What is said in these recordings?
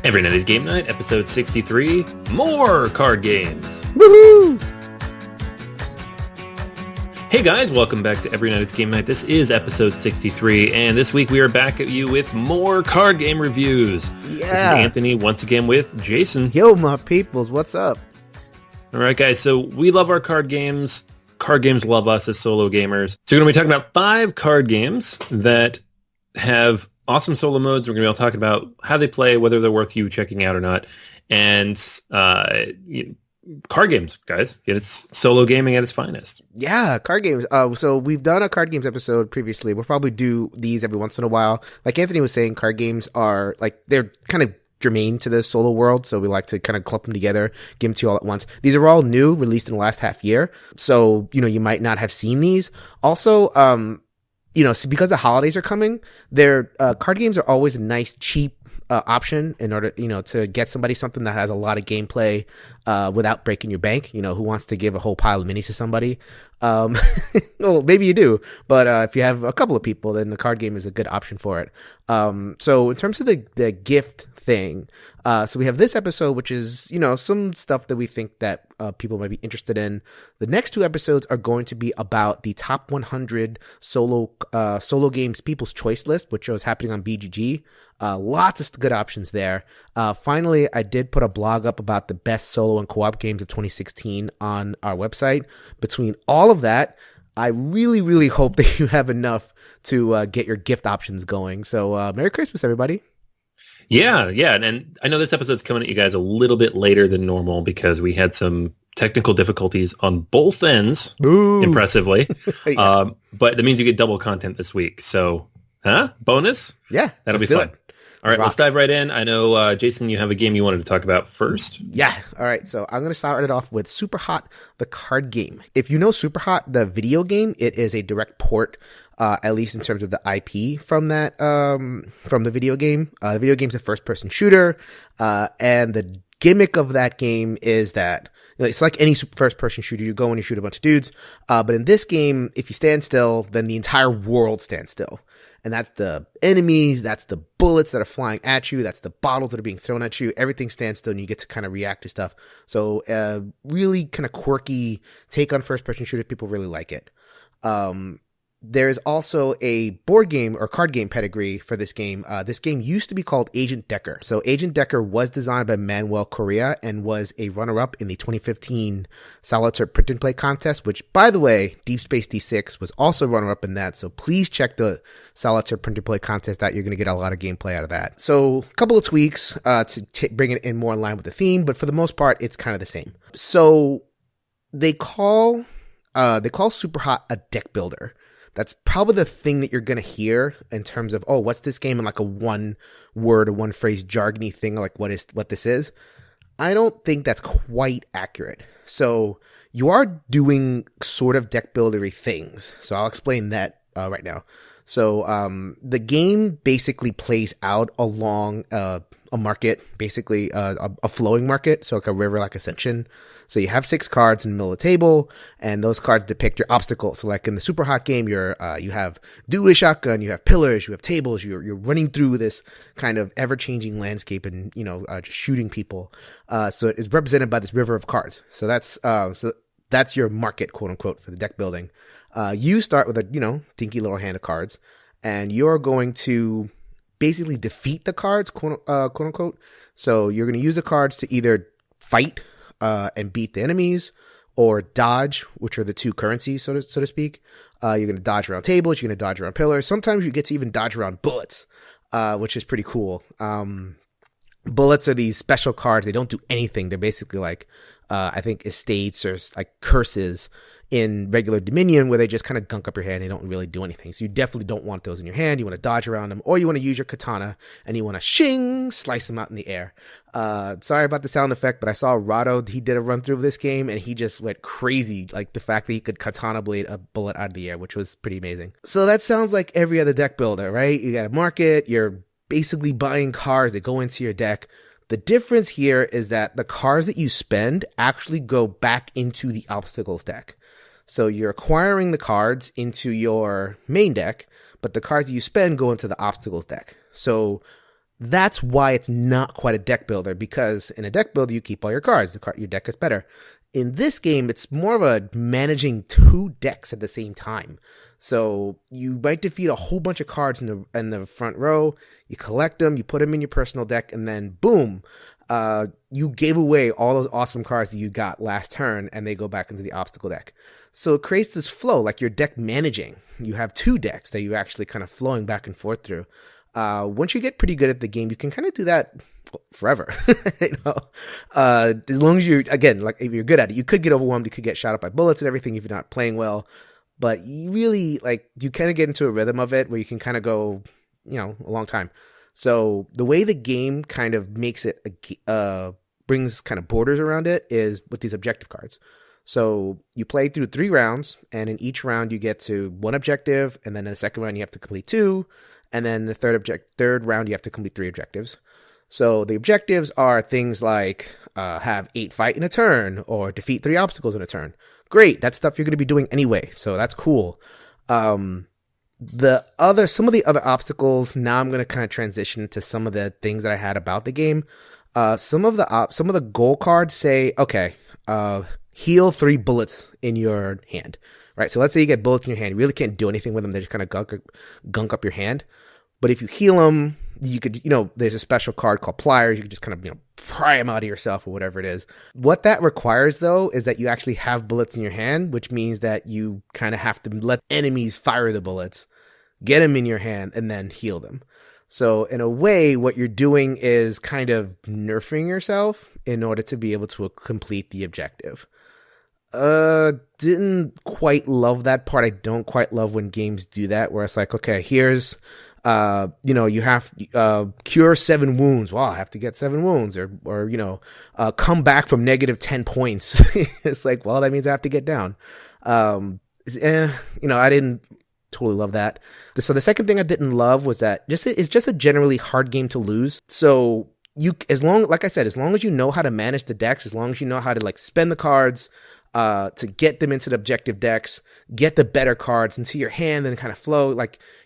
Every night is game night, episode 63, more card games. Woohoo! Hey guys, welcome back to Every Night It's Game Night. This is episode 63, and this week we are back at you with more card game reviews. Yeah. This is Anthony, once again with Jason. Yo, my peoples, what's up? All right, guys, so we love our card games. Card games love us as solo gamers. So we're going to be talking about 5 card games that have awesome solo modes. We're going to be all talking about how they play, whether they're worth you checking out or not. And card games, guys. It's solo gaming at its finest. Yeah, card games. So we've done a card games episode previously. We'll probably do these every once in a while. Like Anthony was saying, card games are they're kind of germane to the solo world, so we like to kind of clump them together, give them to you all at once. These are all new, released in the last half year, so you might not have seen these. Also, so because the holidays are coming, their card games are always a nice, cheap option in order, to get somebody something that has a lot of gameplay without breaking your bank. Who wants to give a whole pile of minis to somebody? Well, maybe you do, but if you have a couple of people, then the card game is a good option for it. So in terms of the gift thing, so we have this episode, which is some stuff that we think that people might be interested in. The next 2 episodes are going to be about the top 100 solo games people's choice list, which was happening on BGG. Lots of good options there. Finally, I did put a blog up about the best solo and co-op games of 2016 on our website. Between all of that, I really, really hope that you have enough to get your gift options going. So Merry Christmas, everybody. Yeah. And I know this episode's coming at you guys a little bit later than normal because we had some technical difficulties on both ends, impressively. Yeah. But that means you get double content this week. So, bonus? Yeah. That'll be fun. All right, let's dive right in. I know, Jason, you have a game you wanted to talk about first. Yeah. All right. So I'm going to start it off with Super Hot, the card game. If you know Super Hot, the video game, it is a direct port, at least in terms of the IP from that, from the video game. The video game's a first-person shooter, and the gimmick of that game is that it's like any first-person shooter. You go and you shoot a bunch of dudes, but in this game, if you stand still, then the entire world stands still. And that's the enemies, that's the bullets that are flying at you, that's the bottles that are being thrown at you. Everything stands still and you get to kind of react to stuff. So really kind of quirky take on first-person shooter. People really like it. There's also a board game or card game pedigree for this game. This game used to be called Agent Decker. So Agent Decker was designed by Manuel Correa and was a runner-up in the 2015 Solitaire Print and Play contest, which, by the way, Deep Space D6 was also runner-up in that. So please check the Solitaire Print and Play contest out. You're going to get a lot of gameplay out of that. So a couple of tweaks to bring it in more in line with the theme, but for the most part, it's kind of the same. So they call Super Hot a deck builder. That's probably the thing that you're going to hear in terms of, what's this game in like a one word or one phrase jargony thing, like what this is. I don't think that's quite accurate. So you are doing sort of deck buildery things. So I'll explain that right now. So the game basically plays out along a market, basically a flowing market, so like a river, like Ascension. So you have 6 cards in the middle of the table, and those cards depict your obstacles. So like in the Super Hot game, you have duelist shotgun, you have pillars, you have tables, you're running through this kind of ever-changing landscape and, just shooting people. So it's represented by this river of cards. So that's your market, quote unquote, for the deck building. You start with a, dinky little hand of cards, and you're going to basically defeat the cards, quote unquote. So you're going to use the cards to either fight and beat the enemies, or dodge, which are the 2 currencies, so to speak. You're going to dodge around tables, you're going to dodge around pillars. Sometimes you get to even dodge around bullets, which is pretty cool. Bullets are these special cards. They don't do anything. They're basically like, I think estates or like curses in regular Dominion, where they just kind of gunk up your hand. They don't really do anything. So you definitely don't want those in your hand. You want to dodge around them, or you want to use your katana and you want to slice them out in the air. Sorry about the sound effect, but I saw Rado. He did a run through of this game and he just went crazy. Like the fact that he could katana blade a bullet out of the air, which was pretty amazing. So that sounds like every other deck builder, right? You got a market. You're basically buying cards that go into your deck. The difference here is that the cards that you spend actually go back into the obstacles deck. So you're acquiring the cards into your main deck, but the cards that you spend go into the obstacles deck. So That's why it's not quite a deck builder, because in a deck builder, you keep all your cards. Your deck is better. In this game, it's more of a managing 2 decks at the same time. So you might defeat a whole bunch of cards in the front row. You collect them, you put them in your personal deck, and then boom, you gave away all those awesome cards that you got last turn, and they go back into the obstacle deck. So it creates this flow, like your deck managing. You have 2 decks that you're actually kind of flowing back and forth through. Once you get pretty good at the game, you can kind of do that forever. As long as you're, again, like if you're good at it, you could get overwhelmed, you could get shot up by bullets and everything if you're not playing well. But you really, you kind of get into a rhythm of it where you can kind of go, a long time. So the way the game kind of makes it, brings kind of borders around it is with these objective cards. So you play through 3 rounds, and in each round you get to 1 objective, and then in the second round you have to complete 2, and then the third round you have to complete 3 objectives. So the objectives are things like have 8 fight in a turn, or defeat 3 obstacles in a turn. Great, that's stuff you're going to be doing anyway, so that's cool. Some of the other obstacles, now I'm going to kind of transition to some of the things that I had about the game. Some of the goal cards say, okay, heal 3 bullets in your hand, right? So let's say you get bullets in your hand. You really can't do anything with them. They just kind of gunk up your hand. But if you heal them, you could, there's a special card called pliers. You can just kind of, pry them out of yourself or whatever it is. What that requires, though, is that you actually have bullets in your hand, which means that you kind of have to let enemies fire the bullets, get them in your hand, and then heal them. So in a way, what you're doing is kind of nerfing yourself in order to be able to complete the objective. Didn't quite love that part. I don't quite love when games do that, where it's like, okay, here's, you have, cure 7 wounds. Well, I have to get 7 wounds, or, come back from negative 10 points. It's like, well, that means I have to get down. I didn't totally love that. So the second thing I didn't love was that it's just a generally hard game to lose. So like I said, as long as you know how to manage the decks, as long as you know how to spend the cards, to get them into the objective decks, get the better cards into your hand and kind of flow,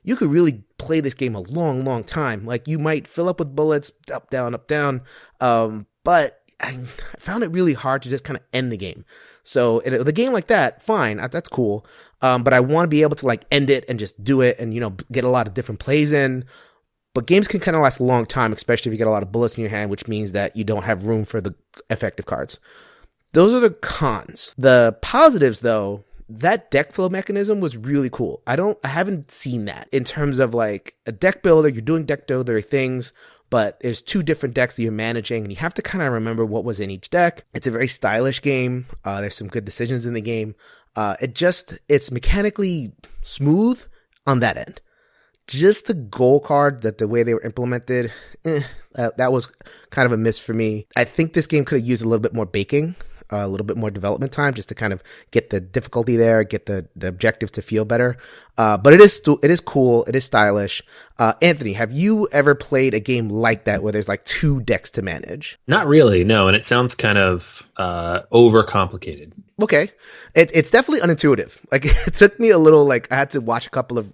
you could really play this game a long, long time. You might fill up with bullets, up, down, but I found it really hard to just kind of end the game. So in the game like that, fine, that's cool. But I want to be able to end it and just do it and, get a lot of different plays in. But games can kind of last a long time, especially if you get a lot of bullets in your hand, which means that you don't have room for the effective cards. Those are the cons. The positives, though, that deck flow mechanism was really cool. I haven't seen that in terms of a deck builder. You're doing deck builder things, but there's 2 different decks that you're managing, and you have to kind of remember what was in each deck. It's a very stylish game. There's some good decisions in the game. It's mechanically smooth on that end. Just the goal card, that the way they were implemented, that was kind of a miss for me. I think this game could have used a little bit more baking, a little bit more development time, just to kind of get the difficulty there, get the objectives to feel better. But it is cool. It is stylish. Anthony, have you ever played a game like that where there's 2 decks to manage? Not really, no. And it sounds kind of overcomplicated. Okay. It's definitely unintuitive. It took me a little, I had to watch a couple of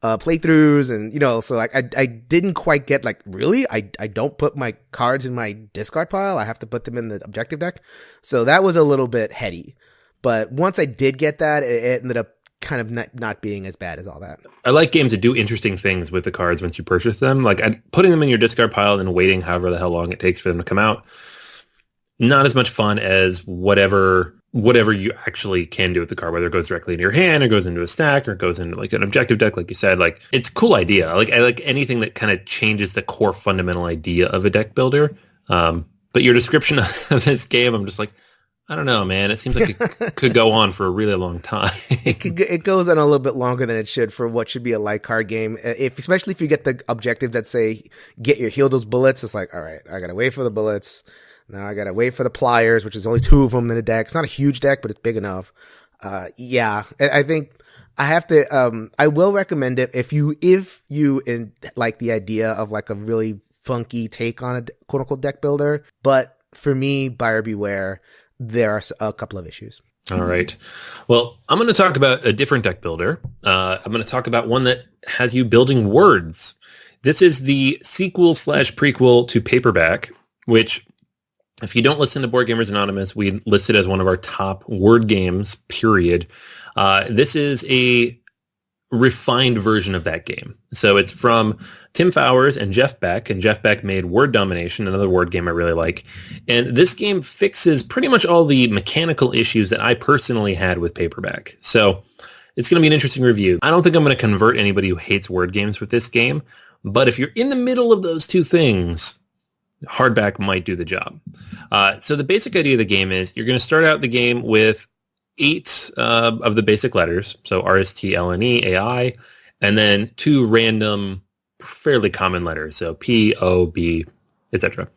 playthroughs, and so I didn't quite get really I don't put my cards in my discard pile, I have to put them in the objective deck. So that was a little bit heady, but once I did get that, it ended up kind of not being as bad as all that. I like games that do interesting things with the cards once you purchase them, putting them in your discard pile and waiting however the hell long it takes for them to come out. Not as much fun as whatever you actually can do with the card, whether it goes directly into your hand or goes into a stack or goes into an objective deck, like you said. It's a cool idea. I like anything that kind of changes the core fundamental idea of a deck builder. But your description of this game, I'm just I don't know, man. It seems like it could go on for a really long time. It goes on a little bit longer than it should for what should be a light card game. Especially if you get the objectives that say heal those bullets. It's all right, I gotta wait for the bullets. Now I gotta wait for the pliers, which is only 2 of them in a deck. It's not a huge deck, but it's big enough. I think I have to. I will recommend it if you like the idea of a really funky take on a quote unquote deck builder. But for me, buyer beware. There are a couple of issues. All right. Well, I'm going to talk about a different deck builder. I'm going to talk about one that has you building words. This is the sequel slash prequel to Paperback, which, if you don't listen to Board Gamers Anonymous, we list it as one of our top word games, period. This is a refined version of that game. So it's from Tim Fowers and Jeff Beck made Word Domination, another word game I really like. And this game fixes pretty much all the mechanical issues that I personally had with Paperback. So it's going to be an interesting review. I don't think I'm going to convert anybody who hates word games with this game, but if you're in the middle of those two things, hardback might do the job. So the basic idea of the game is you're going to start out the game with 8 of the basic letters, so R, S, T, L, N, E, A, I, and then 2 random, fairly common letters, so P, O, B, etc.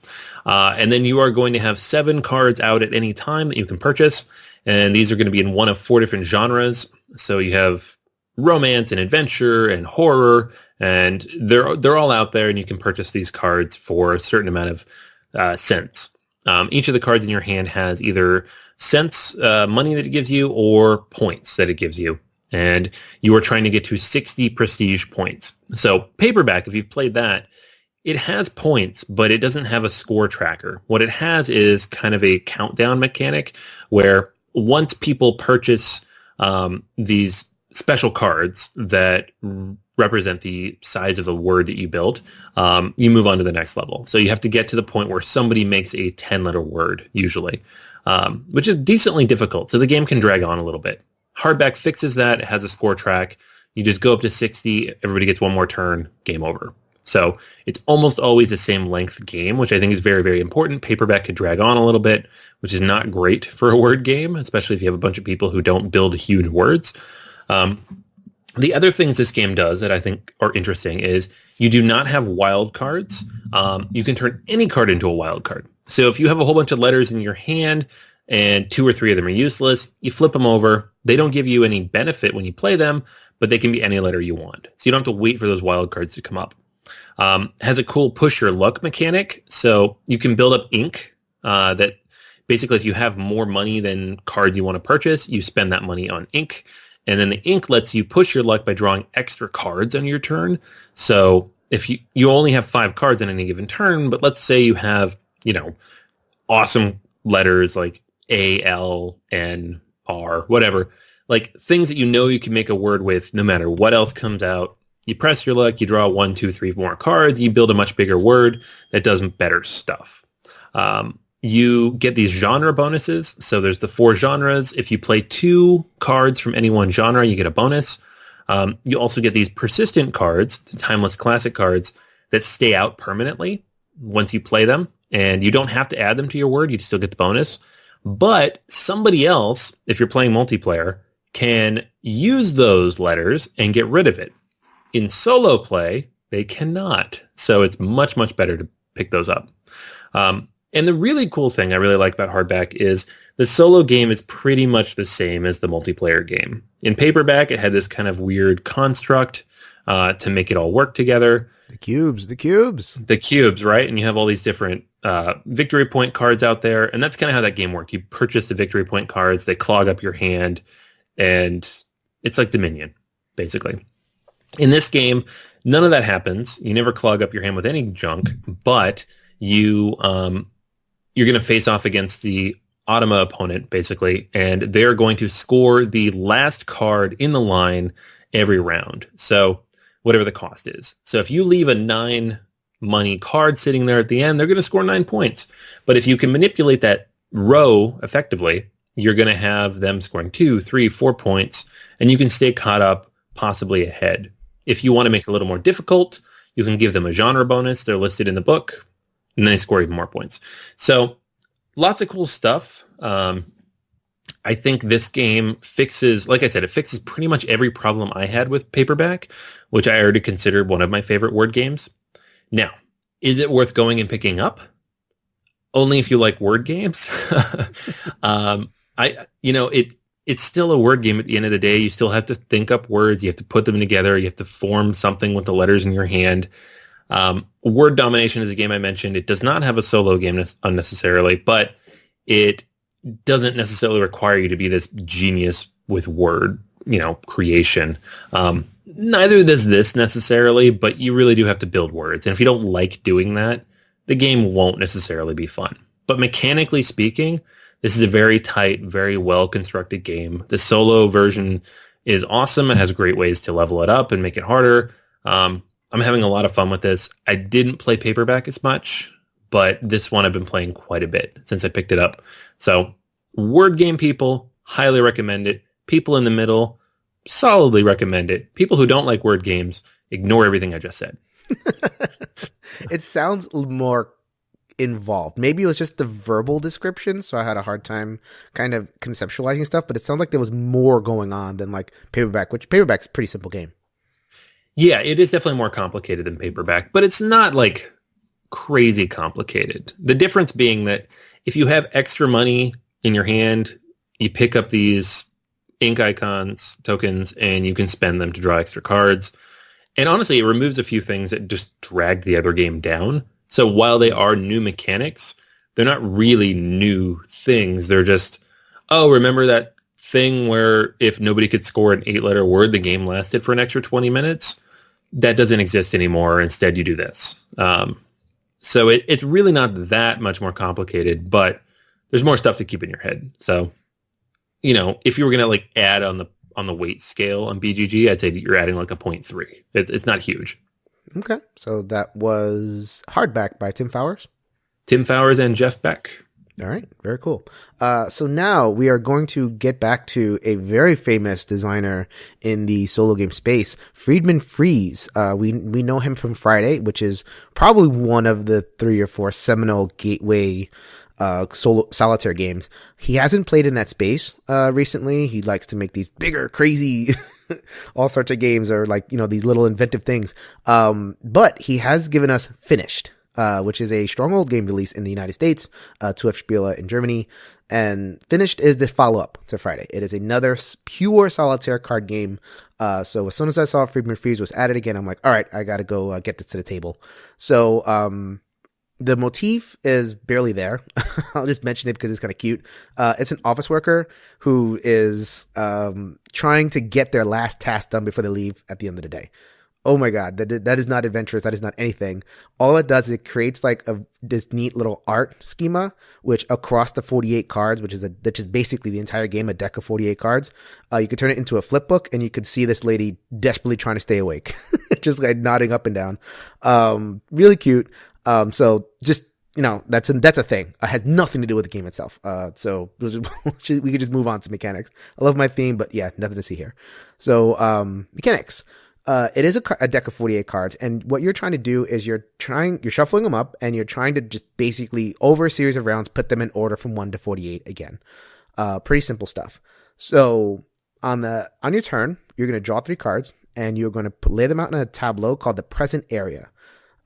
And then you are going to have 7 cards out at any time that you can purchase, and these are going to be in one of 4 different genres. So you have romance and adventure and horror, and they're all out there, and you can purchase these cards for a certain amount of cents. Each of the cards in your hand has either cents, money that it gives you, or points that it gives you. And you are trying to get to 60 prestige points. So Paperback, if you've played that, it has points, but it doesn't have a score tracker. What it has is kind of a countdown mechanic where once people purchase these special cards that represent the size of the word that you built, you move on to the next level. So you have to get to the point where somebody makes a 10-letter word, usually, which is decently difficult. So the game can drag on a little bit. Hardback fixes that. It has a score track. You just go up to 60. Everybody gets one more turn. Game over. So it's almost always the same length game, which I think is very, very important. Paperback could drag on a little bit, which is not great for a word game, especially if you have a bunch of people who don't build huge words. The other things this game does that I think are interesting is you do not have wild cards. You can turn any card into a wild card. So if you have a whole bunch of letters in your hand and 2 or 3 of them are useless, you flip them over. They don't give you any benefit when you play them, but they can be any letter you want. So you don't have to wait for those wild cards to come up. Has a cool push your luck mechanic. So you can build up ink that basically if you have more money than cards you want to purchase, you spend that money on ink. And then the ink lets you push your luck by drawing extra cards on your turn. So if you only have 5 cards on any given turn, but let's say you have, awesome letters like A, L, N, R, whatever, like things that you can make a word with no matter what else comes out. You press your luck, you draw 1, 2, 3 more cards, you build a much bigger word that does better stuff. You get these genre bonuses. So there's the 4 genres. If you play 2 cards from any one genre, you get a bonus. You also get these persistent cards, the timeless classic cards, that stay out permanently once you play them. And you don't have to add them to your word. You still get the bonus. But somebody else, if you're playing multiplayer, can use those letters and get rid of it. In solo play, they cannot. So it's much, much better to pick those up. And the really cool thing I really like about Hardback is the solo game is pretty much the same as the multiplayer game. In Paperback, it had this kind of weird construct to make it all work together. The cubes. The cubes, right? And you have all these different victory point cards out there. And that's kind of how that game worked. You purchase the victory point cards. They clog up your hand. And it's like Dominion, basically. In this game, none of that happens. You never clog up your hand with any junk. But you're going to face off against the Automa opponent, basically. And they're going to score the last card in the line every round. So whatever the cost is. So if you leave a 9 money card sitting there at the end, they're going to score 9 points. But if you can manipulate that row effectively, you're going to have them scoring 2, 3, 4 points, and you can stay caught up, possibly ahead. If you want to make it a little more difficult, you can give them a genre bonus. They're listed in the book, and then they score even more points. So lots of cool stuff. I think this game fixes, like I said, it fixes pretty much every problem I had with Paperback, which I already considered one of my favorite word games. Now, is it worth going and picking up? Only if you like word games. It's still a word game at the end of the day. You still have to think up words. You have to put them together. You have to form something with the letters in your hand. Word Domination is a game I mentioned. It does not have a solo game unnecessarily, but it doesn't necessarily require you to be this genius with word, creation. Neither does this necessarily, but you really do have to build words. And if you don't like doing that, the game won't necessarily be fun. But mechanically speaking, this is a very tight, very well-constructed game. The solo version is awesome. It has great ways to level it up and make it harder. I'm having a lot of fun with this. I didn't play paperback as much, but this one I've been playing quite a bit since I picked it up. So word game people, highly recommend it. People in the middle, solidly recommend it. People who don't like word games, ignore everything I just said. It sounds more involved. Maybe it was just the verbal description, so I had a hard time kind of conceptualizing stuff, but it sounds like there was more going on than like paperback, which paperback's a pretty simple game. Yeah, it is definitely more complicated than paperback, but it's not like crazy complicated. The difference being that if you have extra money in your hand, you pick up these ink icons, tokens, and you can spend them to draw extra cards. And honestly, it removes a few things that just drag the other game down. So while they are new mechanics, they're not really new things. They're just, oh, remember that thing where if nobody could score an 8-letter word, the game lasted for an extra 20 minutes? That doesn't exist anymore. Instead, you do this. So it's really not that much more complicated, but there's more stuff to keep in your head. So, you know, if you were going to like add on the weight scale on BGG, I'd say you're adding like a 0.3. It's not huge. Okay. So that was Hardback by Tim Fowers. Tim Fowers and Jeff Beck. All right. Very cool. So now we are going to get back to a very famous designer in the solo game space, Friedman Freeze. We know him from Friday, which is probably one of the 3 or 4 seminal gateway solitaire games. He hasn't played in that space recently. He likes to make these bigger, crazy, all sorts of games, or like, you know, these little inventive things. But he has given us Finished, which is a Stronghold game release in the United States, 2F Spiele in Germany. And Finished is the follow-up to Friday. It is another pure solitaire card game. So as soon as I saw Friedman Freeze was added again, I'm like, all right, I got to go get this to the table. So the motif is barely there. I'll just mention it because it's kind of cute. It's an office worker who is trying to get their last task done before they leave at the end of the day. Oh my God, that is not adventurous. That is not anything. All it does is it creates like this neat little art schema, which across the 48 cards, which is basically the entire game, a deck of 48 cards, you could turn it into a flip book, and you could see this lady desperately trying to stay awake, just like nodding up and down. Really cute. So just, you know, that's a thing. It has nothing to do with the game itself. So we could just move on to mechanics. I love my theme, but yeah, nothing to see here. So, mechanics. It is a deck of 48 cards, and what you're trying to do is you're shuffling them up, and you're trying to just basically, over a series of rounds, put them in order from 1 to 48 again. Pretty simple stuff. So on your turn, you're going to draw 3 cards, and you're going to lay them out in a tableau called the present area.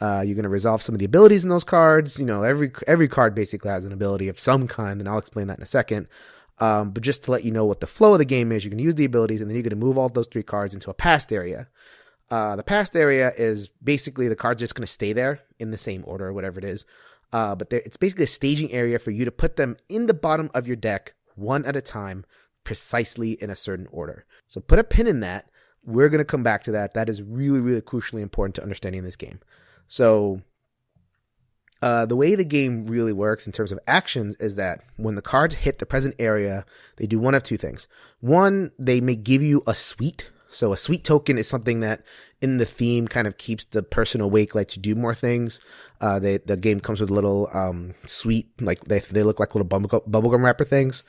You're going to resolve some of the abilities in those cards. You know, every card basically has an ability of some kind, and I'll explain that in a second. But just to let you know what the flow of the game is, you're going to use the abilities, and then you're going to move all those 3 cards into a past area. The past area is basically the cards are just going to stay there in the same order or whatever it is. But it's basically a staging area for you to put them in the bottom of your deck, one at a time, precisely in a certain order. So put a pin in that. We're going to come back to that. That is really, really crucially important to understanding this game. So the way the game really works in terms of actions is that when the cards hit the present area, they do one of 2 things. One, they may give you a suite. So a suite token is something that in the theme kind of keeps the person awake, like to do more things. The game comes with a little suite, like they look like little bubblegum wrapper things.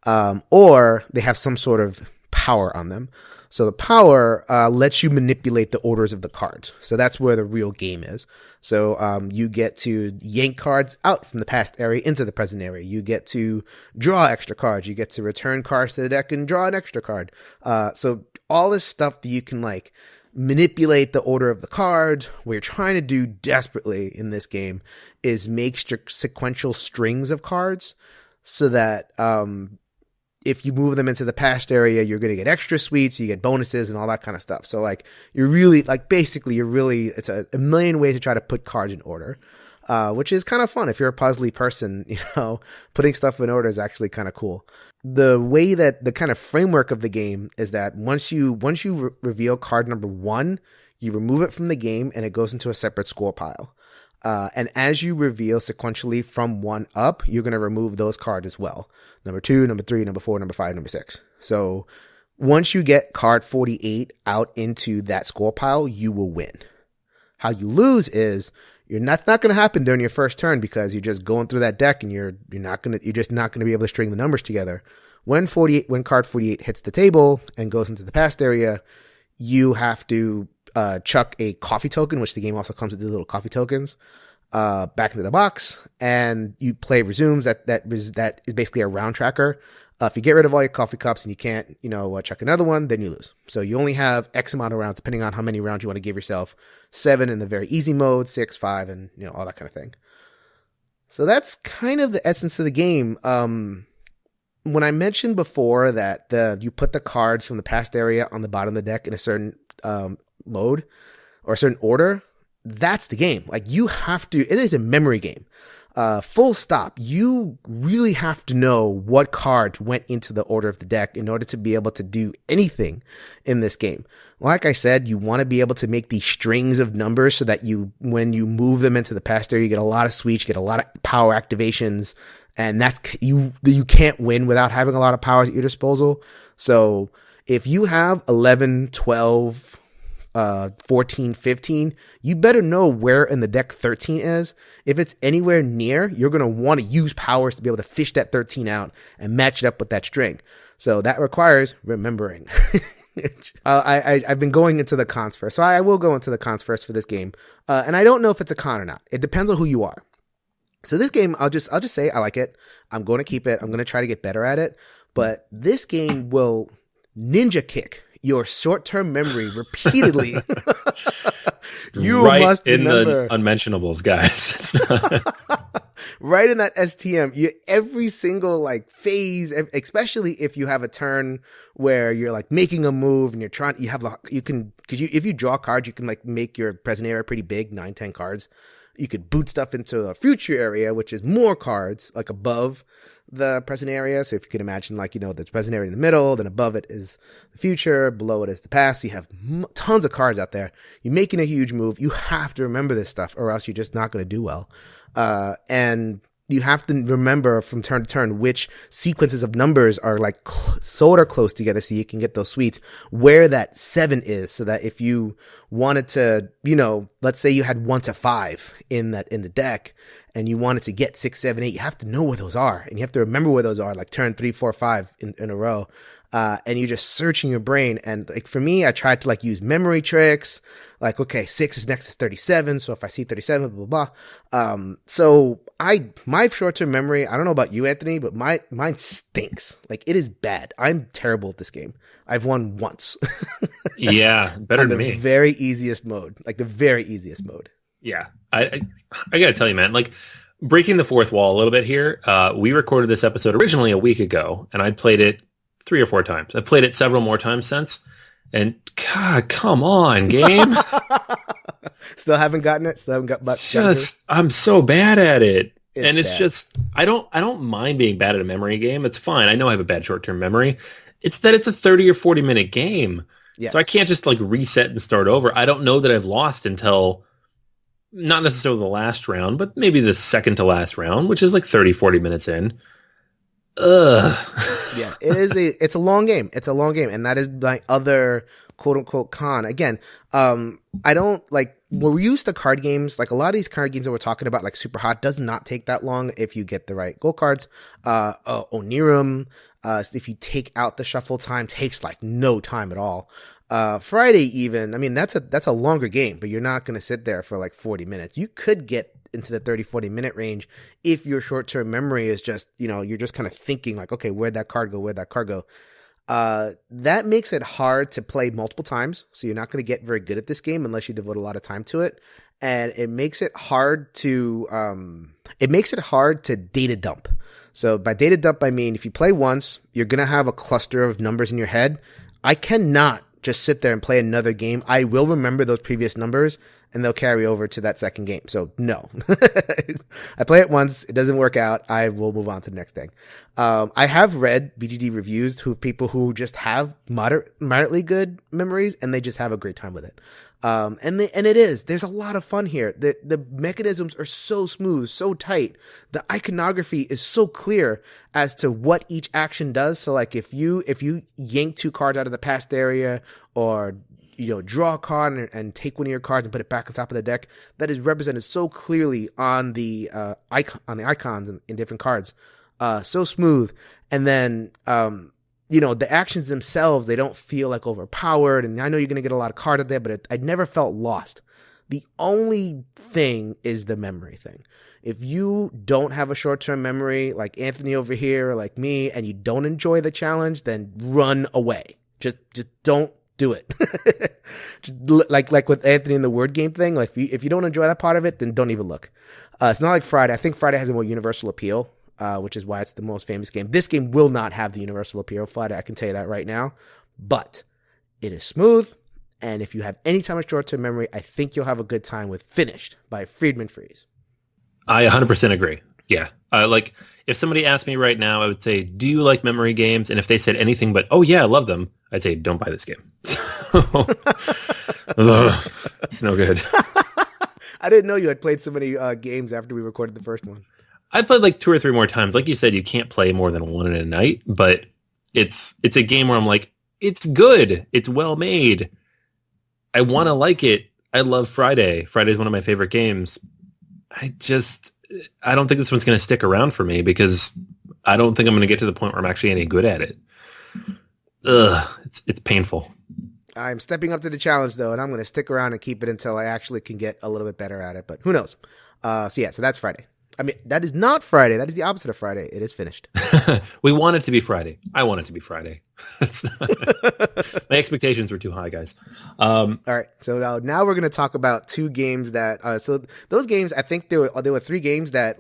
Or they have some sort of power on them. So the power lets you manipulate the orders of the cards. So that's where the real game is. So you get to yank cards out from the past area into the present area. You get to draw extra cards. You get to return cards to the deck and draw an extra card. So all this stuff that you can like manipulate the order of the cards. What you're trying to do desperately in this game is make sequential strings of cards so that if you move them into the past area, you're going to get extra suites, you get bonuses and all that kind of stuff. So like you're really like basically it's a million ways to try to put cards in order, which is kind of fun. If you're a puzzly person, you know, putting stuff in order is actually kind of cool. the way that the kind of framework of the game is that once you reveal card number 1, you remove it from the game and it goes into a separate score pile. And as you reveal sequentially from 1 up, you're going to remove those cards as well. Number 2, number 3, number 4, number 5, number 6. So once you get card 48 out into that score pile, you will win. How you lose is you're not going to happen during your first turn because you're just going through that deck and you're just not going to be able to string the numbers together. When card 48 hits the table and goes into the past area, you have to chuck a coffee token, which the game also comes with these little coffee tokens, back into the box, and you play resumes. That is basically a round tracker. If you get rid of all your coffee cups and you can't, chuck another one, then you lose. So you only have X amount of rounds, depending on how many rounds you want to give yourself. 7 in the very easy mode, 6, 5, and all that kind of thing. So that's kind of the essence of the game. When I mentioned before that you put the cards from the past area on the bottom of the deck in a certain mode or a certain order, that's the game. Like it is a memory game. Full stop. You really have to know what cards went into the order of the deck in order to be able to do anything in this game. Like I said, you want to be able to make these strings of numbers so that when you move them into the past area, you get a lot of sweeps, you get a lot of power activations, and you can't win without having a lot of powers at your disposal. So if you have 11, 12, 14, 15, you better know where in the deck 13 is. If it's anywhere near, you're going to want to use powers to be able to fish that 13 out and match it up with that string. So that requires remembering. I've been going into the cons first, so I will go into the cons first for this game. And I don't know if it's a con or not. It depends on who you are. So this game, I'll just say I like it. I'm going to keep it. I'm going to try to get better at it. But this game will ninja kick your short-term memory repeatedly. You right must in remember. The unmentionables, guys. Right in that STM, every single phase, especially if you have a turn where you're making a move and if you draw cards, you can make your present area pretty big, 9, 10 cards. You could boot stuff into a future area, which is more cards, above the present area. So if you can imagine, the present area in the middle, then above it is the future, below it is the past. So you have tons of cards out there. You're making a huge move. You have to remember this stuff or else you're just not going to do well. And you have to remember from turn to turn which sequences of numbers are sort of close together so you can get those sweets, where that 7 is, so that if you wanted to, let's say you had 1 to 5 in the deck and you wanted to get 6, 7, 8, you have to know where those are and you have to remember where those are, turn 3, 4, 5 in a row. And you're just searching your brain. And for me, I tried to use memory tricks. Okay, 6 is next to 37. So if I see 37, blah, blah, blah. So my short-term memory, I don't know about you, Anthony, but mine stinks. It is bad. I'm terrible at this game. I've won once. Yeah, better than me. The very easiest mode. The very easiest mode. Yeah. I gotta tell you, man, breaking the fourth wall a little bit here. We recorded this episode originally a week ago and I'd played it 3 or 4 times. I've played it several more times since. And God, come on, game. Still haven't gotten it. Still haven't got I'm so bad at it. It's bad. just I don't mind being bad at a memory game. It's fine. I know I have a bad short-term memory. It's that it's a 30 or 40 minute game. Yes. So I can't just reset and start over. I don't know that I've lost until not necessarily the last round, but maybe the second to last round, which is 30, 40 minutes in. Ugh. Yeah, it's a long game. It's a long game. And that is my other quote unquote con. Again, I don't when we used to card games, a lot of these card games that we're talking about, Super Hot, does not take that long if you get the right gold cards. Onirum, if you take out the shuffle time, takes no time at all. Friday even, I mean, that's a longer game, but you're not going to sit there for 40 minutes. You could get into the 30, 40 minute range if your short-term memory is just, you're just kind of thinking okay, where'd that card go? Where'd that card go? That makes it hard to play multiple times. So you're not going to get very good at this game unless you devote a lot of time to it. And it makes it hard to data dump. So by data dump, I mean, if you play once, you're going to have a cluster of numbers in your head. I cannot just sit there and play another game. I will remember those previous numbers and they'll carry over to that second game. So no, I play it once. It doesn't work out. I will move on to the next thing. I have read BGG reviews people who just have moderately good memories and they just have a great time with it. And there's a lot of fun here. The mechanisms are so smooth, so tight. The iconography is so clear as to what each action does. So like if you yank 2 cards out of the past area, or draw a card and take one of your cards and put it back on top of the deck, that is represented so clearly on the icons in different cards. So smooth. And then the actions themselves, they don't feel like overpowered. And I know you're going to get a lot of cards out there, but I never felt lost. The only thing is the memory thing. If you don't have a short-term memory like Anthony over here or like me, and you don't enjoy the challenge, then run away. Just don't do it. Just like with Anthony and the word game thing. Like if you don't enjoy that part of it, then don't even look. It's not like Friday. I think Friday has a more universal appeal. Which is why it's the most famous game. This game will not have the universal appeal, Friday. I can tell you that right now. But it is smooth, and if you have any time of short-term memory, I think you'll have a good time with Finished by Friedman Freeze. I 100% agree. Yeah. Like, if somebody asked me right now, I would say, do you like memory games? And if they said anything but, oh, yeah, I love them, I'd say, don't buy this game. It's no good. I didn't know you had played so many games after we recorded the first one. I played like 2 or 3 more times. Like you said, you can't play more than one in a night, but it's a game where I'm like, it's good. It's well made. I want to like it. I love Friday. Friday's one of my favorite games. I don't think this one's going to stick around for me because I don't think I'm going to get to the point where I'm actually any good at it. It's painful. I'm stepping up to the challenge though, and I'm going to stick around and keep it until I actually can get a little bit better at it, but who knows? So that's Friday. I mean, that is not Friday. That is the opposite of Friday. It is Finished. We want it to be Friday. I want it to be Friday. My expectations were too high, guys. All right. So now we're going to talk about 2 games that, so those games, I think there were 3 games that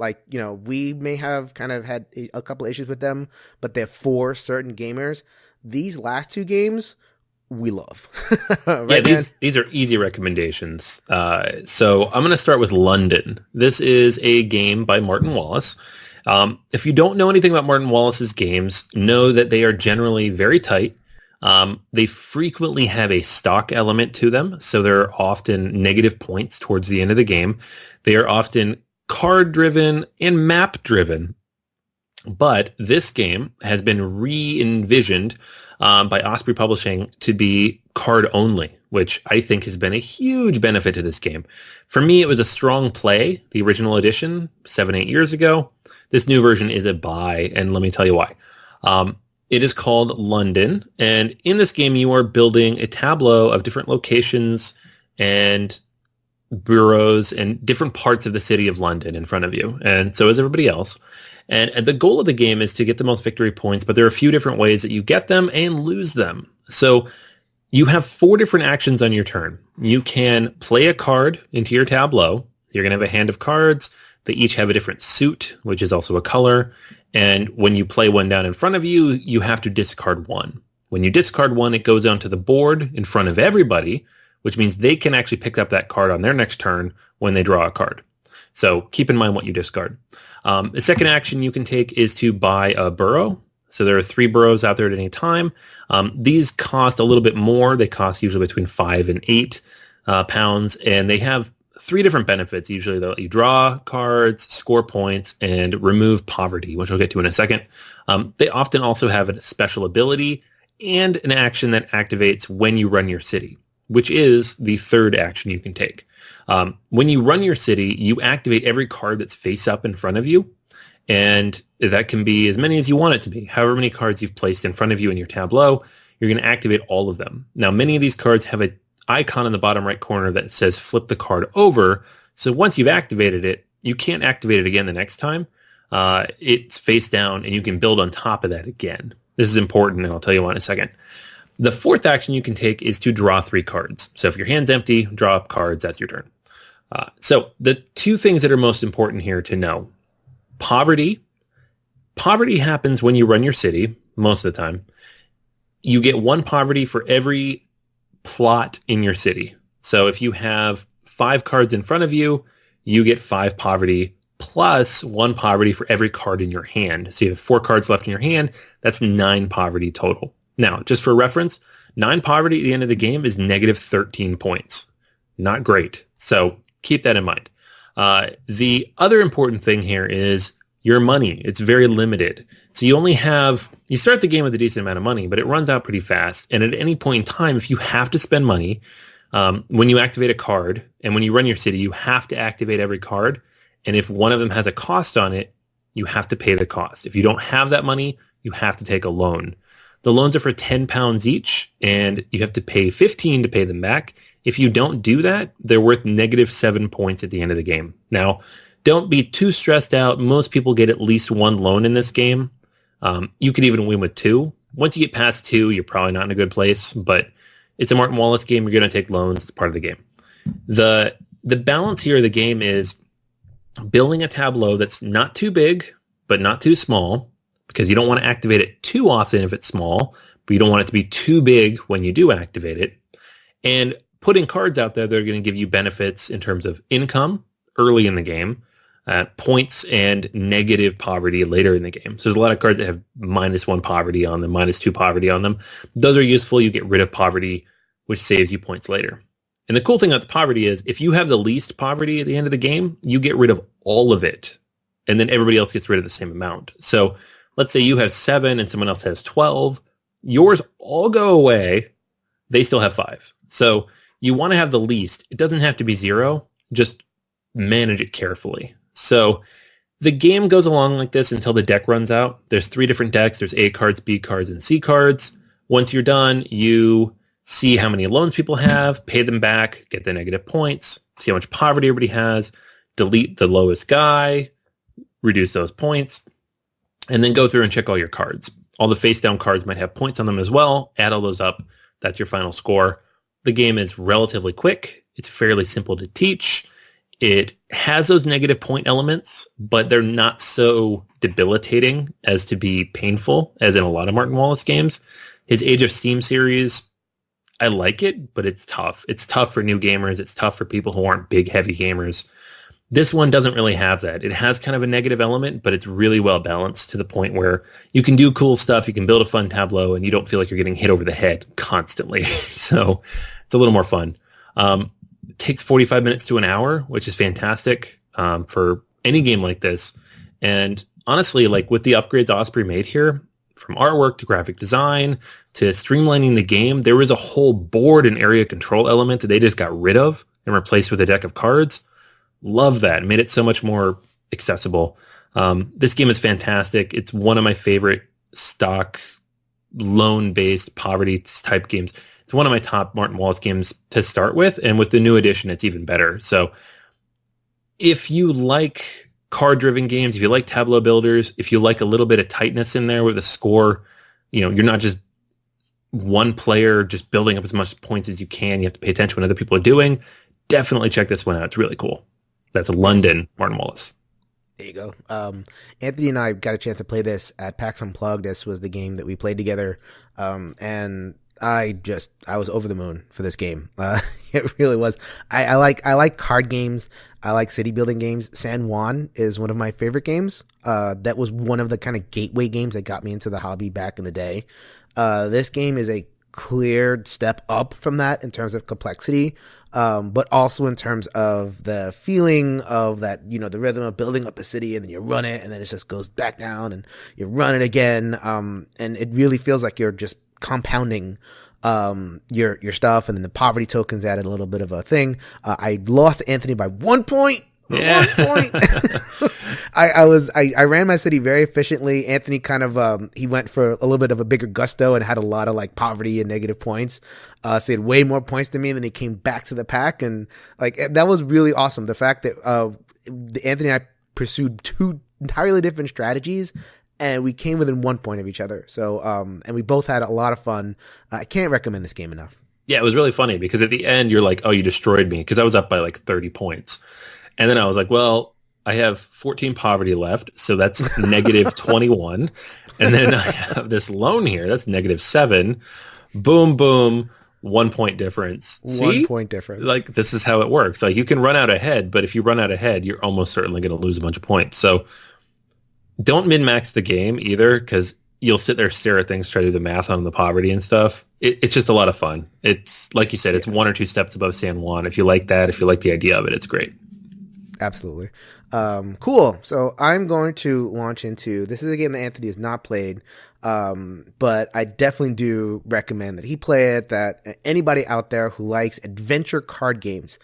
we may have kind of had a couple of issues with them, but they're for certain gamers. These last 2 games, we love. Right, yeah, these are easy recommendations. So I'm going to start with London. This is a game by Martin Wallace. If you don't know anything about Martin Wallace's games, know that they are generally very tight. They frequently have a stock element to them, so there are often negative points towards the end of the game. They are often card-driven and map-driven. But this game has been re-envisioned by Osprey Publishing to be card only, which I think has been a huge benefit to this game. For me, it was a strong play, the original edition, 7-8 years ago. This new version is a buy, and let me tell you why. It is called London, and in this game you are building a tableau of different locations and boroughs and different parts of the city of London in front of you, and so is everybody else. And the goal of the game is to get the most victory points, but there are a few different ways that you get them and lose them. So you have 4 different actions on your turn. You can play a card into your tableau. You're going to have a hand of cards. They each have a different suit, which is also a color. And when you play one down in front of you, you have to discard one. When you discard one, it goes onto the board in front of everybody, which means they can actually pick up that card on their next turn when they draw a card. So keep in mind what you discard. The second action you can take is to buy a borough. So there are 3 boroughs out there at any time. These cost a little bit more. They cost usually between 5 and 8 pounds, and they have 3 different benefits. Usually they'll let you draw cards, score points, and remove poverty, which I'll get to in a second. They often also have a special ability and an action that activates when you run your city, which is the third action you can take. When you run your city, you activate every card that's face up in front of you, and that can be as many as you want it to be. However many cards you've placed in front of you in your tableau, you're going to activate all of them. Now, many of these cards have an icon in the bottom right corner that says flip the card over, so once you've activated it, you can't activate it again the next time. It's face down, and you can build on top of that again. This is important, and I'll tell you why in a second. The fourth action you can take is to draw 3 cards. So if your hand's empty, draw up cards, that's your turn. So the 2 things that are most important here to know. Poverty. Poverty happens when you run your city, most of the time. You get 1 poverty for every plot in your city. So if you have 5 cards in front of you, you get 5 poverty plus 1 poverty for every card in your hand. So you have 4 cards left in your hand. That's 9 poverty total. Now, just for reference, 9 poverty at the end of the game is negative 13 points. Not great. So keep that in mind. The other important thing here is your money. It's very limited. So you start the game with a decent amount of money, but it runs out pretty fast. And at any point in time, if you have to spend money, when you activate a card and when you run your city, you have to activate every card. And if one of them has a cost on it, you have to pay the cost. If you don't have that money, you have to take a loan. The loans are for £10 each, and you have to pay 15 to pay them back. If you don't do that, they're worth negative 7 points at the end of the game. Now, don't be too stressed out. Most people get at least 1 loan in this game. You could even win with 2. Once you get past 2, you're probably not in a good place, but it's a Martin Wallace game. You're going to take loans. It's part of the game. The balance here of the game is building a tableau that's not too big, but not too small, because you don't want to activate it too often if it's small, but you don't want it to be too big when you do activate it. And putting cards out there that are going to give you benefits in terms of income early in the game, points, and negative poverty later in the game. So there's a lot of cards that have -1 poverty on them, -2 poverty on them. Those are useful. You get rid of poverty, which saves you points later. And the cool thing about the poverty is if you have the least poverty at the end of the game, you get rid of all of it. And then everybody else gets rid of the same amount. So let's say you have 7 and someone else has 12. Yours all go away. They still have 5. So you want to have the least. It doesn't have to be 0. Just manage it carefully. So the game goes along like this until the deck runs out. There's 3 different decks. There's A cards, B cards, and C cards. Once you're done, you see how many loans people have, pay them back, get the negative points, see how much poverty everybody has, delete the lowest guy, reduce those points, and then go through and check all your cards. All the face-down cards might have points on them as well. Add all those up. That's your final score. The game is relatively quick. It's fairly simple to teach. It has those negative point elements, but they're not so debilitating as to be painful, as in a lot of Martin Wallace games. His Age of Steam series, I like it, but it's tough. It's tough for new gamers. It's tough for people who aren't big, heavy gamers. This one doesn't really have that. It has kind of a negative element, but it's really well balanced to the point where you can do cool stuff, you can build a fun tableau, and you don't feel like you're getting hit over the head constantly. So it's a little more fun. It takes 45 minutes to an hour, which is fantastic for any game like this. And honestly, like with the upgrades Osprey made here, from artwork to graphic design to streamlining the game, there was a whole board and area control element that they just got rid of and replaced with a deck of cards. Love that. It made it so much more accessible. This game is fantastic. It's one of my favorite stock loan-based poverty type games. It's one of my top Martin Wallace games to start with, and with the new edition, it's even better. So if you like card-driven games, if you like tableau builders, if you like a little bit of tightness in there with a score, you're not just one player just building up as much points as you can. You have to pay attention to what other people are doing. Definitely check this one out. It's really cool. That's London Martin Wallace. There you go. Anthony and I got a chance to play this at PAX Unplugged. This was the game that we played together. And I was over the moon for this game. It really was. I like card games. I like city building games. San Juan is one of my favorite games. That was one of the kind of gateway games that got me into the hobby back in the day. This game is a clear step up from that in terms of complexity, but also in terms of the feeling of that, the rhythm of building up a city and then you run it and then it just goes back down and you run it again. And it really feels like you're just compounding your stuff, and then the poverty tokens added a little bit of a thing. I lost to Anthony by 1 point. Yeah. 1 point. I ran my city very efficiently. Anthony kind of he went for a little bit of a bigger gusto and had a lot of like poverty and negative points. So he had way more points than me, and then he came back to the pack, and like that was really awesome. The fact that Anthony and I pursued 2 entirely different strategies, and we came within 1 point of each other. So and we both had a lot of fun. I can't recommend this game enough. Yeah, it was really funny because at the end you're like, oh, you destroyed me, because I was up by like 30 points. And then I was like, well, I have 14 poverty left, so that's negative 21. And then I have this loan here, that's negative 7. Boom, boom. 1 point difference. 1 point difference. Like, this is how it works. Like, you can run out ahead, but if you run out ahead, you're almost certainly going to lose a bunch of points. So don't min-max the game either, because you'll sit there, stare at things, try to do the math on the poverty and stuff. It's just a lot of fun. It's, like you said, it's 1 or 2 steps above San Juan. If you like that, if you like the idea of it, it's great. Absolutely. Cool. So I'm going to launch into, this is a game that Anthony has not played, but I definitely do recommend that he play it, that anybody out there who likes adventure card games,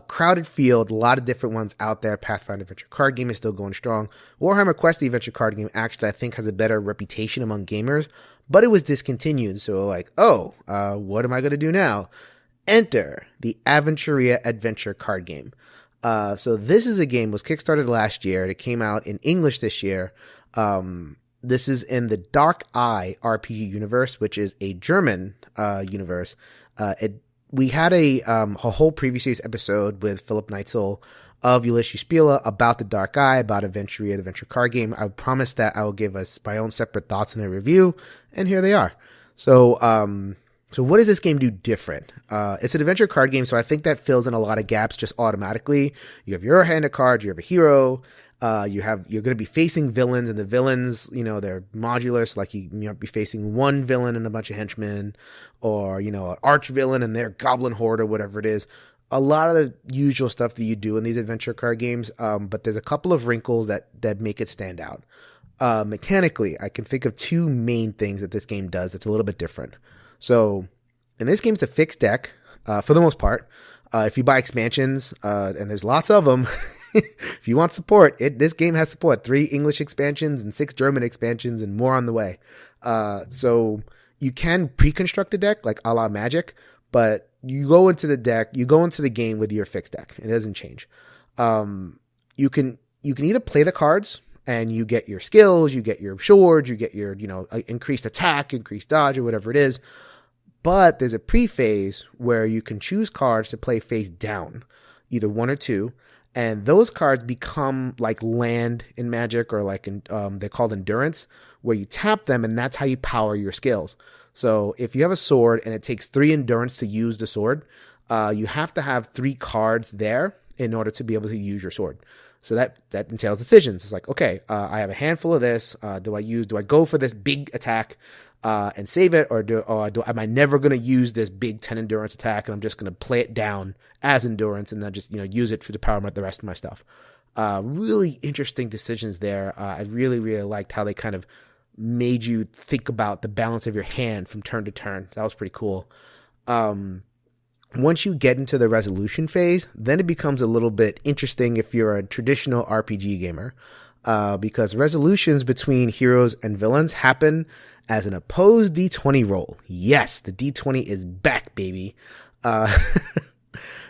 crowded field, a lot of different ones out there. Pathfinder adventure card game is still going strong. Warhammer Quest, the adventure card game, actually I think has a better reputation among gamers, but it was discontinued. So like, what am I going to do now? Enter the Aventuria adventure card game. So this is a game, was kickstarted last year. It came out in English this year. This is in the Dark Eye RPG universe, which is a German universe. We had a whole previous series episode with Philip Neitzel of Ulysses Spiele about the Dark Eye, about Aventuria, the adventure card game. I promised that I will give us my own separate thoughts in a review, and here they are. So what does this game do different? It's an adventure card game, so I think that fills in a lot of gaps just automatically. You have your hand of cards, you have a hero, you're going to be facing villains, and the villains, they're modular, so like you might be facing one villain and a bunch of henchmen, or, an arch villain and their goblin horde or whatever it is. A lot of the usual stuff that you do in these adventure card games, but there's a couple of wrinkles that make it stand out. Mechanically, I can think of 2 main things that this game does that's a little bit different. So, in this game, it's a fixed deck, for the most part. If you buy expansions, and there's lots of them, if you want support, this game has support. 3 English expansions and 6 German expansions and more on the way. So, you can pre-construct a deck, like a la Magic, but you go into the game with your fixed deck. It doesn't change. You can either play the cards, and you get your skills, you get your swords, you get your, increased attack, increased dodge, or whatever it is. But there's a pre-phase where you can choose cards to play face down, either 1 or 2. And those cards become like land in Magic, or like they're called endurance, where you tap them and that's how you power your skills. So if you have a sword and it takes 3 endurance to use the sword, you have to have 3 cards there in order to be able to use your sword. So that entails decisions. It's like, okay, I have a handful of this. Do I go for this big attack and save it, or am I never going to use this big 10 endurance attack and I'm just going to play it down as endurance and then just use it to power the rest of my stuff? Really interesting decisions there. I really, really liked how they kind of made you think about the balance of your hand from turn to turn. That was pretty cool. Once you get into the resolution phase, then it becomes a little bit interesting if you're a traditional RPG gamer, because resolutions between heroes and villains happen as an opposed D20 roll. Yes, the D20 is back, baby.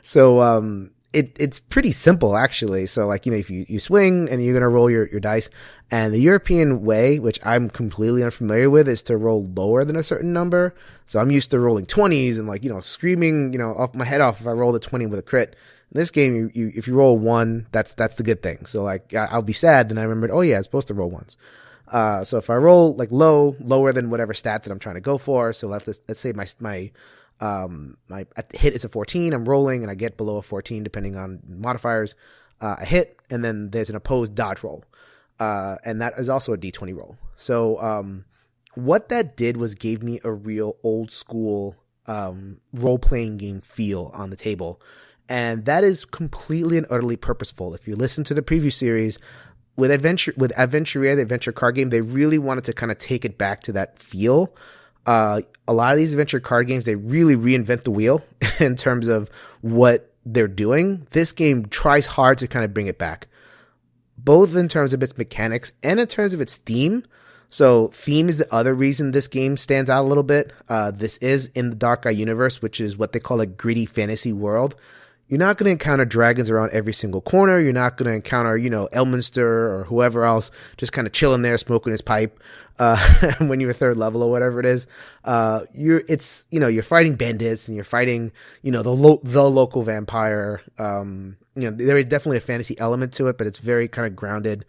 So it's pretty simple, actually. So, like, if you swing and you're going to roll your dice, and the European way, which I'm completely unfamiliar with, is to roll lower than a certain number. So I'm used to rolling 20s and screaming, off my head off if I roll a 20 with a crit. In this game, if you roll 1, that's the good thing. So I'll be sad, then I remembered, oh yeah, I'm supposed to roll 1s. So if I roll lower than whatever stat that I'm trying to go for, so let's say my hit is a 14, I'm rolling and I get below a 14 depending on modifiers, I hit, and then there's an opposed dodge roll. And that is also a D20 roll. So, what that did was gave me a real old school, role-playing game feel on the table. And that is completely and utterly purposeful. If you listen to the preview series, with Aventuria, the adventure card game, they really wanted to kind of take it back to that feel. A lot of these adventure card games, they really reinvent the wheel in terms of what they're doing. This game tries hard to kind of bring it back, both in terms of its mechanics and in terms of its theme. So theme is the other reason this game stands out a little bit. This is in the Dark Eye universe, which is what they call a gritty fantasy world. You're not going to encounter dragons around every single corner. You're not going to encounter, Elminster or whoever else just kind of chilling there, smoking his pipe, when you're 3rd level or whatever it is. You're fighting bandits and you're fighting, the local vampire. There is definitely a fantasy element to it, but it's very kind of grounded.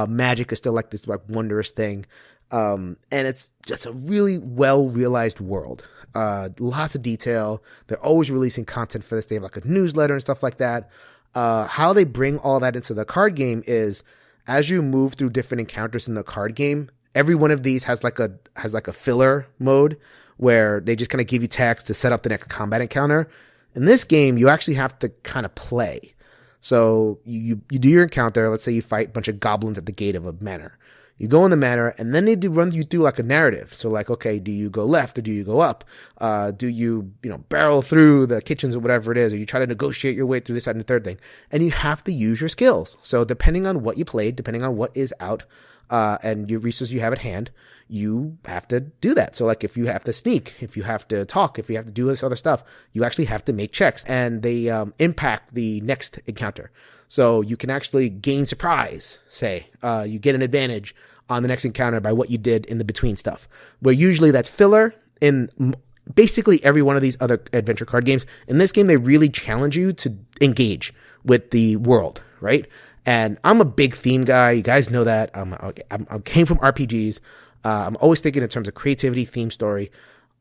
Magic is still like this wondrous thing. And it's just a really well realized world. lots of detail. They're always releasing content for this. They have like a newsletter and stuff like that. How they bring all that into the card game is as you move through different encounters in the card game, every one of these has like a filler mode where they just kind of give you text to set up the next combat encounter. In this game, you actually have to kind of play. So you do your encounter. Let's say you fight a bunch of goblins at the gate of a manor. You go in the manor, and then they do run you through like a narrative. So like, okay, do you go left or do you go up? Do you barrel through the kitchens or whatever it is, or you try to negotiate your way through this, that, and the third thing? And you have to use your skills. So depending on what you played, depending on what is out, and your resources you have at hand, you have to do that. So like if you have to sneak, if you have to talk, if you have to do this other stuff, you actually have to make checks, and they impact the next encounter. So you can actually gain surprise, say, you get an advantage on the next encounter by what you did in the between stuff, where usually that's filler in basically every one of these other adventure card games. In this game, they really challenge you to engage with the world, right? And I'm a big theme guy. You guys know that. I came from RPGs. I'm always thinking in terms of creativity, theme, story.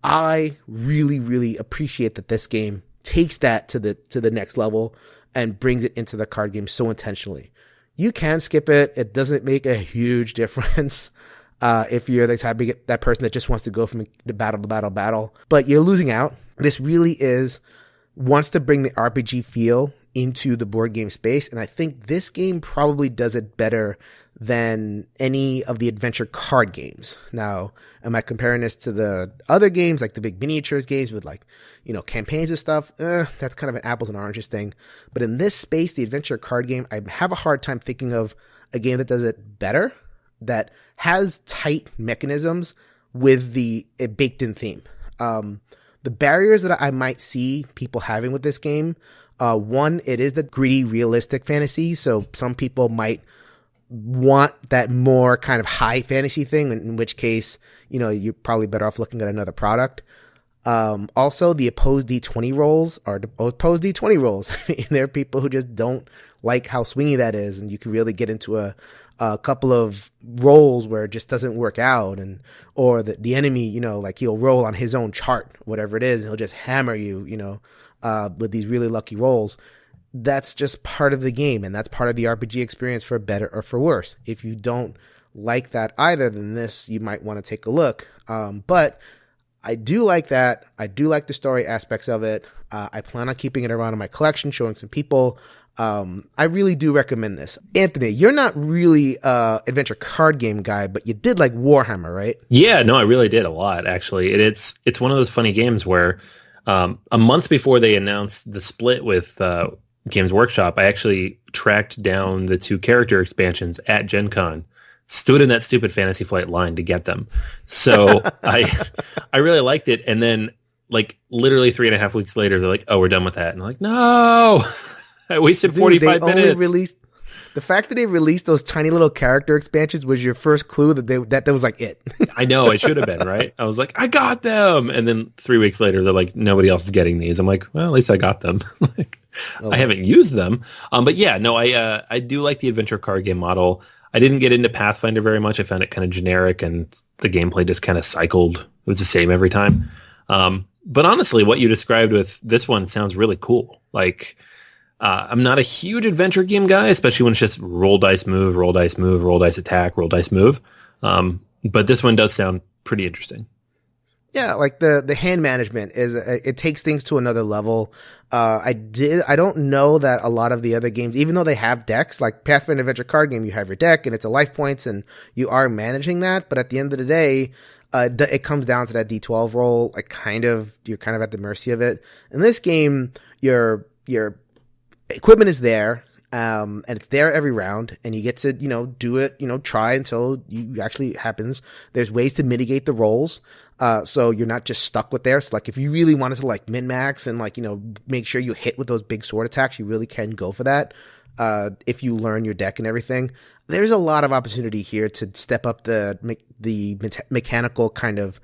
I really, really appreciate that this game takes that to the next level and brings it into the card game so intentionally. You can skip it. It doesn't make a huge difference if you're the type of that person that just wants to go from the battle to battle to battle. But you're losing out. This really wants to bring the RPG feel into the board game space, and I think this game probably does it better than any of the adventure card games. Now, am I comparing this to the other games, like the big miniatures games with like, campaigns and stuff? That's kind of an apples and oranges thing. But in this space, the adventure card game, I have a hard time thinking of a game that does it better, that has tight mechanisms with a baked-in theme. The barriers that I might see people having with this game, one, it is the gritty, realistic fantasy, so some people might want that more kind of high fantasy thing, in which case, you're probably better off looking at another product. Also, the opposed D20 rolls are opposed D20 rolls. I mean, there are people who just don't like how swingy that is, and you can really get into a couple of rolls where it just doesn't work out, or the enemy, like he'll roll on his own chart, whatever it is, and he'll just hammer you, with these really lucky rolls. That's just part of the game, and that's part of the RPG experience, for better or for worse. If you don't like that either, then this, you might want to take a look. But I do like that. I do like the story aspects of it. I plan on keeping it around in my collection, showing some people. I really do recommend this. Anthony, you're not really adventure card game guy, but you did like Warhammer, right? Yeah, no, I really did a lot, actually. It's one of those funny games where a month before they announced the split with Games Workshop, I actually tracked down the 2 character expansions at Gen Con, stood in that stupid Fantasy Flight line to get them. So I really liked it. And then like literally 3.5 weeks later, they're like, oh, we're done with that. And I'm like, no, I wasted 45 minutes. The fact that they released those tiny little character expansions was your first clue that was like it. I know, it should have been, right? I was like, I got them. And then 3 weeks later, they're like, nobody else is getting these. I'm like, well, at least I got them. I haven't used them. But yeah, no, I do like the adventure card game model. I didn't get into Pathfinder very much. I found it kind of generic, and the gameplay just kind of cycled. It was the same every time. But honestly, what you described with this one sounds really cool. Like, I'm not a huge adventure game guy, especially when it's just roll dice move, roll dice move, roll dice attack, roll dice move. But this one does sound pretty interesting. Yeah, like the hand management it takes things to another level. I don't know that a lot of the other games, even though they have decks, like Pathfinder Adventure card game, you have your deck and it's a life points and you are managing that. But at the end of the day, it comes down to that D12 roll. You're kind of at the mercy of it. In this game, your equipment is there. And it's there every round, and you get to, do it, try until you actually happens. There's ways to mitigate the rolls. So you're not just stuck with there. So like if you really wanted to like min-max and make sure you hit with those big sword attacks, you really can go for that. If you learn your deck and everything, there's a lot of opportunity here to step up the mechanical kind of,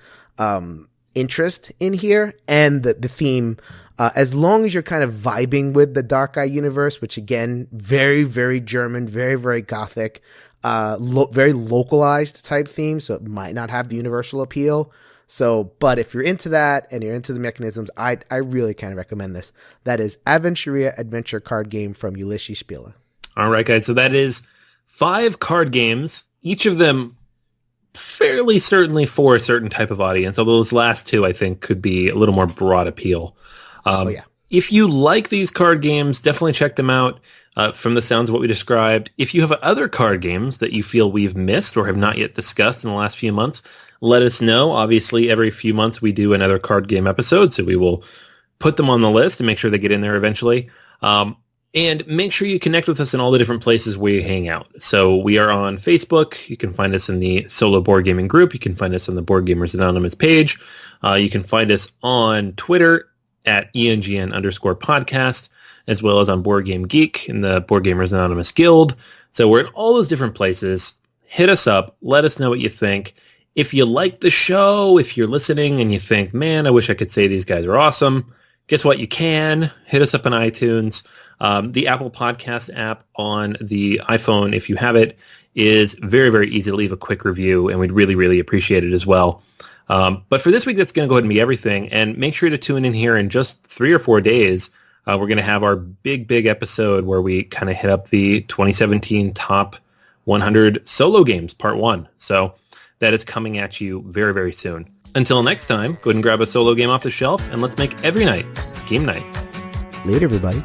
interest in here and the theme. As long as you're kind of vibing with the Dark Eye universe, which again, very, very German, very, very Gothic, very localized type theme, so it might not have the universal appeal. So, but if you're into that and you're into the mechanisms, I really kind of recommend this. That is Aventuria Adventure card game from Ulysses Spiele. All right, guys. So that is 5 card games, each of them fairly certainly for a certain type of audience, although those last 2, I think, could be a little more broad appeal. If you like these card games, definitely check them out. From the sounds of what we described, if you have other card games that you feel we've missed or have not yet discussed in the last few months, let us know. Obviously, every few months we do another card game episode, so we will put them on the list and make sure they get in there eventually. And make sure you connect with us in all the different places where you hang out. So we are on Facebook. You can find us in the Solo Board Gaming group. You can find us on the Board Gamers Anonymous page. You can find us on Twitter at ENGN_podcast, as well as on Board Game Geek in the Board Gamers Anonymous Guild. So we're in all those different places. Hit us up. Let us know what you think. If you like the show, if you're listening and you think, man, I wish I could say these guys are awesome, guess what? You can. Hit us up on iTunes. The Apple Podcast app on the iPhone, if you have it, is very, very easy to leave a quick review, and we'd really, really appreciate it as well. But for this week, that's going to go ahead and be everything. And make sure to tune in here in just 3 or 4 days. We're going to have our big episode where we kind of hit up the 2017 top 100 solo games, part 1. So that is coming at you very, very soon. Until next time, go ahead and grab a solo game off the shelf, and let's make every night game night. Later, everybody.